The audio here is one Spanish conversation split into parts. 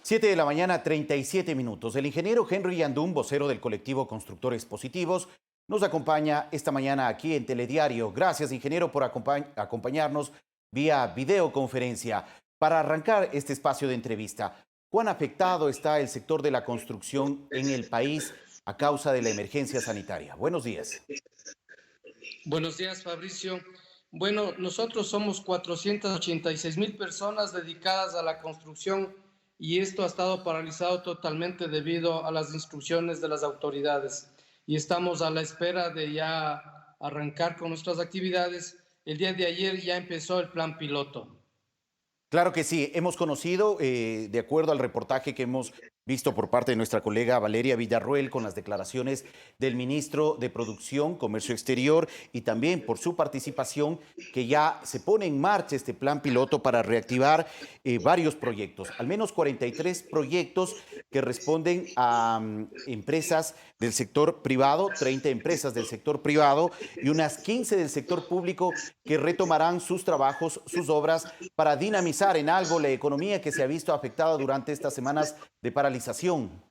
7 de la mañana, 37 minutos. El ingeniero Henry Yandún, vocero del colectivo Constructores Positivos, nos acompaña esta mañana aquí en Telediario. Gracias, ingeniero, por acompañarnos vía videoconferencia. Para arrancar este espacio de entrevista, ¿cuán afectado está el sector de la construcción en el país a causa de la emergencia sanitaria? Buenos días. Buenos días, Fabricio. Bueno, nosotros somos 486,000 personas dedicadas a la construcción y esto ha estado paralizado totalmente debido a las instrucciones de las autoridades. Y estamos a la espera de ya arrancar con nuestras actividades. El día de ayer ya empezó el plan piloto. Claro que sí, hemos conocido, de acuerdo al reportaje que hemos visto por parte de nuestra colega Valeria Villarroel con las declaraciones del ministro de Producción, Comercio Exterior y también por su participación, que ya se pone en marcha este plan piloto para reactivar varios proyectos, al menos 43 proyectos que responden a empresas del sector privado, 30 empresas del sector privado y unas 15 del sector público que retomarán sus trabajos, sus obras para dinamizar en algo la economía que se ha visto afectada durante estas semanas de paralización.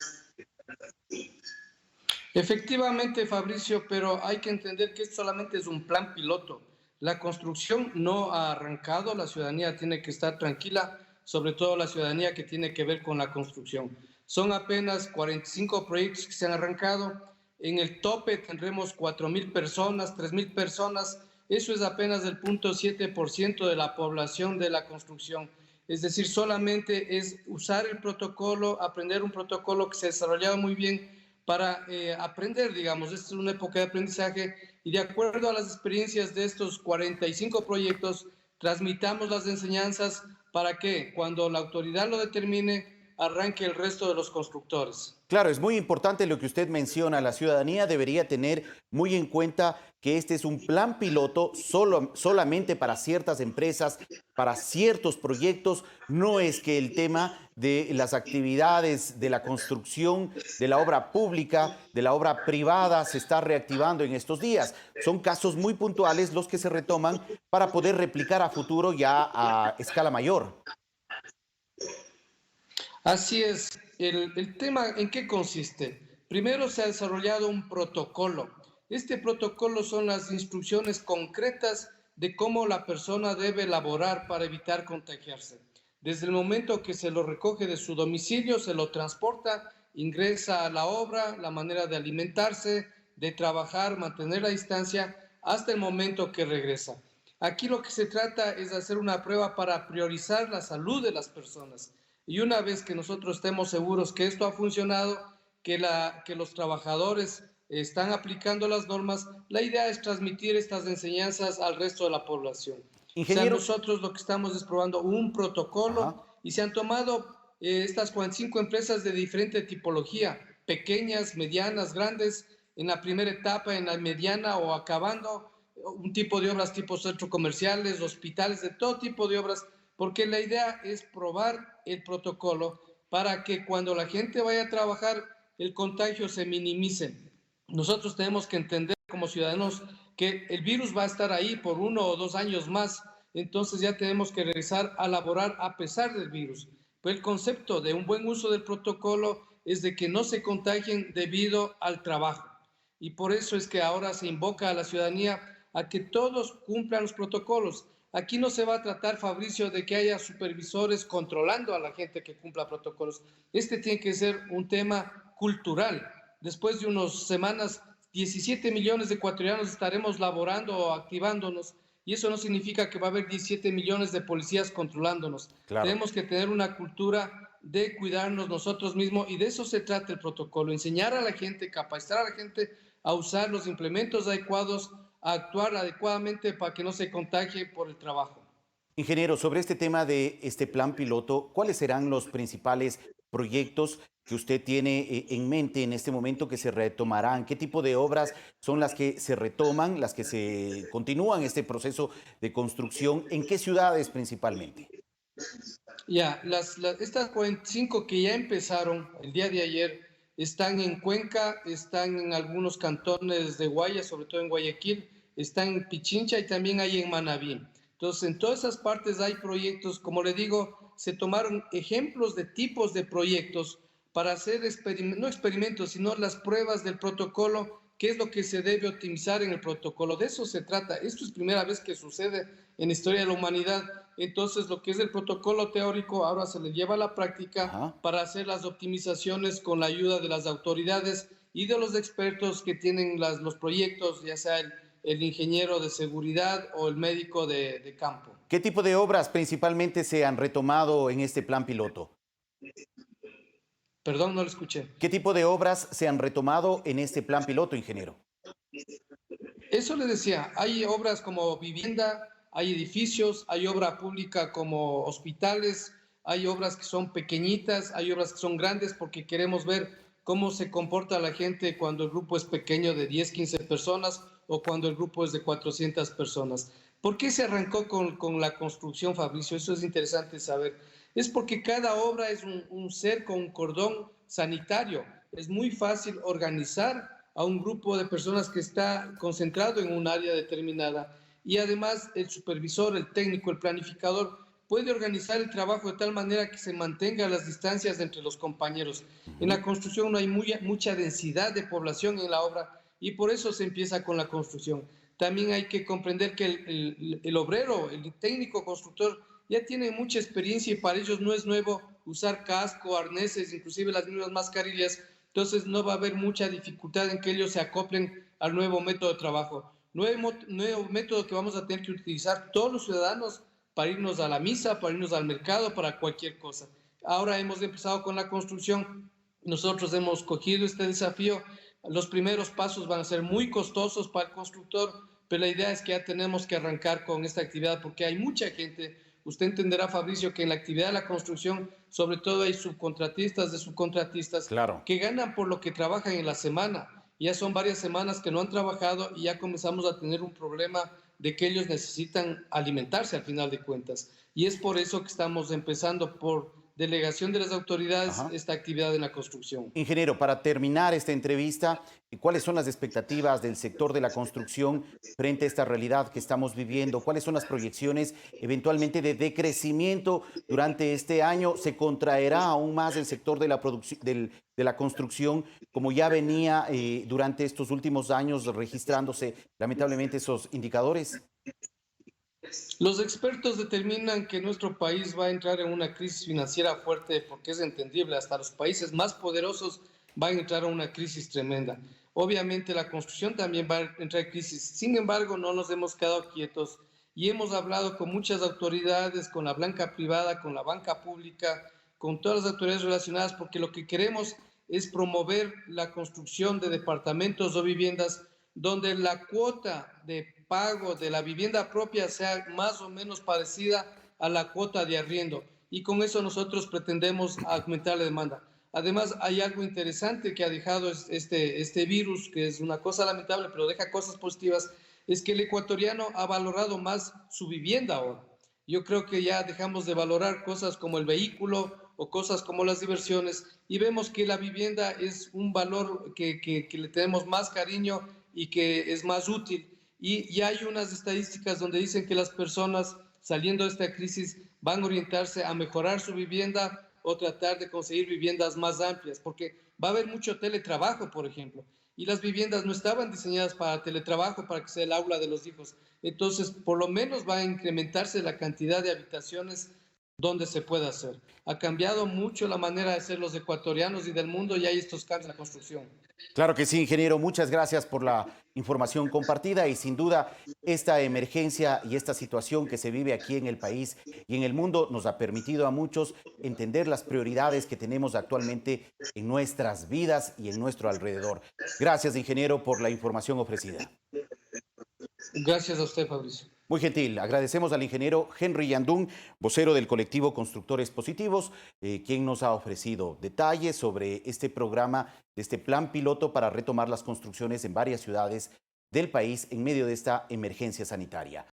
Efectivamente, Fabricio, pero hay que entender que esto solamente es un plan piloto. La construcción no ha arrancado, la ciudadanía tiene que estar tranquila, sobre todo la ciudadanía que tiene que ver con la construcción. Son apenas 45 proyectos que se han arrancado. En el tope tendremos 4,000 personas, 3,000 personas. Eso es apenas el 0,7% de la población de la construcción. Es decir, solamente es usar el protocolo, aprender un protocolo que se ha desarrollado muy bien para aprender, digamos. Esta es una época de aprendizaje y de acuerdo a las experiencias de estos 45 proyectos, transmitamos las enseñanzas para que cuando la autoridad lo determine, arranque el resto de los constructores. Claro, es muy importante lo que usted menciona. La ciudadanía debería tener muy en cuenta que este es un plan piloto solamente para ciertas empresas, para ciertos proyectos. No es que el tema de las actividades de la construcción, de la obra pública, de la obra privada se está reactivando en estos días. Son casos muy puntuales los que se retoman para poder replicar a futuro ya a escala mayor. Así es. El tema, ¿en qué consiste? Primero se ha desarrollado un protocolo. Este protocolo son las instrucciones concretas de cómo la persona debe elaborar para evitar contagiarse. Desde el momento que se lo recoge de su domicilio, se lo transporta, ingresa a la obra, la manera de alimentarse, de trabajar, mantener la distancia, hasta el momento que regresa. Aquí lo que se trata es de hacer una prueba para priorizar la salud de las personas. Y una vez que nosotros estemos seguros que esto ha funcionado, que los trabajadores están aplicando las normas, la idea es transmitir estas enseñanzas al resto de la población. O sea, Ingeniero, nosotros lo que estamos es probando un protocolo ajá. y se han tomado estas 45 empresas de diferente tipología, pequeñas, medianas, grandes, en la primera etapa, en la mediana o acabando, un tipo de obras tipo centros comerciales, hospitales, de todo tipo de obras, porque la idea es probar el protocolo para que cuando la gente vaya a trabajar el contagio se minimice. Nosotros tenemos que entender como ciudadanos que el virus va a estar ahí por 1 o 2 años más, entonces ya tenemos que regresar a laborar a pesar del virus. Pero el concepto de un buen uso del protocolo es de que no se contagien debido al trabajo. Y por eso es que ahora se invoca a la ciudadanía a que todos cumplan los protocolos. Aquí no se va a tratar, Fabricio, de que haya supervisores controlando a la gente que cumpla protocolos. Este tiene que ser un tema cultural. Después de unas semanas, 17 millones de ecuatorianos estaremos laborando o activándonos y eso no significa que va a haber 17 millones de policías controlándonos. Claro. Tenemos que tener una cultura de cuidarnos nosotros mismos y de eso se trata el protocolo, enseñar a la gente, capacitar a la gente a usar los implementos adecuados, a actuar adecuadamente para que no se contagie por el trabajo. Ingeniero, sobre este tema de este plan piloto, ¿cuáles serán los principales proyectos que usted tiene en mente en este momento que se retomarán? ¿Qué tipo de obras son las que se retoman, las que se continúan este proceso de construcción? ¿En qué ciudades principalmente? Ya, estas 45 que ya empezaron el día de ayer están en Cuenca, están en algunos cantones de Guaya, sobre todo en Guayaquil, están en Pichincha y también hay en Manabí. Entonces, en todas esas partes hay proyectos, como le digo, se tomaron ejemplos de tipos de proyectos para hacer no experimentos, sino las pruebas del protocolo, qué es lo que se debe optimizar en el protocolo. De eso se trata. Esto es primera vez que sucede en la historia de la humanidad. Entonces, lo que es el protocolo teórico ahora se le lleva a la práctica Ajá. para hacer las optimizaciones con la ayuda de las autoridades y de los expertos que tienen los proyectos, ya sea el ingeniero de seguridad o el médico de campo. ¿Qué tipo de obras principalmente se han retomado en este plan piloto? Perdón, no lo escuché. ¿Qué tipo de obras se han retomado en este plan piloto, ingeniero? Eso le decía, hay obras como vivienda, hay edificios, hay obra pública como hospitales, hay obras que son pequeñitas, hay obras que son grandes porque queremos ver cómo se comporta la gente cuando el grupo es pequeño de 10, 15 personas o cuando el grupo es de 400 personas. ¿Por qué se arrancó con la construcción, Fabricio? Eso es interesante saber. Es porque cada obra es un cerco, un cordón sanitario. Es muy fácil organizar a un grupo de personas que está concentrado en un área determinada y además el supervisor, el técnico, el planificador puede organizar el trabajo de tal manera que se mantenga las distancias entre los compañeros. En la Ujú. construcción no hay mucha densidad de población en la obra y por eso se empieza con la construcción. También hay que comprender que el obrero, el técnico constructor ya tiene mucha experiencia y para ellos no es nuevo usar casco, arneses, inclusive las mismas mascarillas. Entonces no va a haber mucha dificultad en que ellos se acoplen al nuevo método de trabajo. Nuevo método que vamos a tener que utilizar todos los ciudadanos para irnos a la misa, para irnos al mercado, para cualquier cosa. Ahora hemos empezado con la construcción, nosotros hemos cogido este desafío. Los primeros pasos van a ser muy costosos para el constructor, pero la idea es que ya tenemos que arrancar con esta actividad porque hay mucha gente. Usted entenderá, Fabricio, que en la actividad de la construcción, sobre todo hay subcontratistas de subcontratistas Claro. que ganan por lo que trabajan en la semana. Ya son varias semanas que no han trabajado y ya comenzamos a tener un problema de que ellos necesitan alimentarse al final de cuentas. Y es por eso que estamos empezando por delegación de las autoridades Ajá. esta actividad en la construcción. Ingeniero, para terminar esta entrevista, ¿cuáles son las expectativas del sector de la construcción frente a esta realidad que estamos viviendo? ¿Cuáles son las proyecciones eventualmente de decrecimiento durante este año? ¿Se contraerá aún más el sector de la de la construcción como ya venía durante estos últimos años registrándose lamentablemente esos indicadores? Los expertos determinan que nuestro país va a entrar en una crisis financiera fuerte porque es entendible, hasta los países más poderosos van a entrar en una crisis tremenda. Obviamente la construcción también va a entrar en crisis, sin embargo no nos hemos quedado quietos y hemos hablado con muchas autoridades, con la banca privada, con la banca pública, con todas las autoridades relacionadas, porque lo que queremos es promover la construcción de departamentos o viviendas donde la cuota de pago de la vivienda propia sea más o menos parecida a la cuota de arriendo. Y con eso nosotros pretendemos aumentar la demanda. Además, hay algo interesante que ha dejado este virus, que es una cosa lamentable, pero deja cosas positivas, es que el ecuatoriano ha valorado más su vivienda ahora. Yo creo que ya dejamos de valorar cosas como el vehículo o cosas como las diversiones y vemos que la vivienda es un valor que le tenemos más cariño y que es más útil. Y hay unas estadísticas donde dicen que las personas saliendo de esta crisis van a orientarse a mejorar su vivienda o tratar de conseguir viviendas más amplias, porque va a haber mucho teletrabajo, por ejemplo, y las viviendas no estaban diseñadas para teletrabajo, para que sea el aula de los hijos. Entonces, por lo menos va a incrementarse la cantidad de habitaciones donde se pueda hacer. Ha cambiado mucho la manera de ser los ecuatorianos y del mundo y hay estos cambios en la construcción. Claro que sí, ingeniero. Muchas gracias por la información compartida y sin duda esta emergencia y esta situación que se vive aquí en el país y en el mundo nos ha permitido a muchos entender las prioridades que tenemos actualmente en nuestras vidas y en nuestro alrededor. Gracias, ingeniero, por la información ofrecida. Gracias a usted, Fabricio. Muy gentil. Agradecemos al ingeniero Henry Yandún, vocero del colectivo Constructores Positivos, quien nos ha ofrecido detalles sobre este programa, este plan piloto para retomar las construcciones en varias ciudades del país en medio de esta emergencia sanitaria.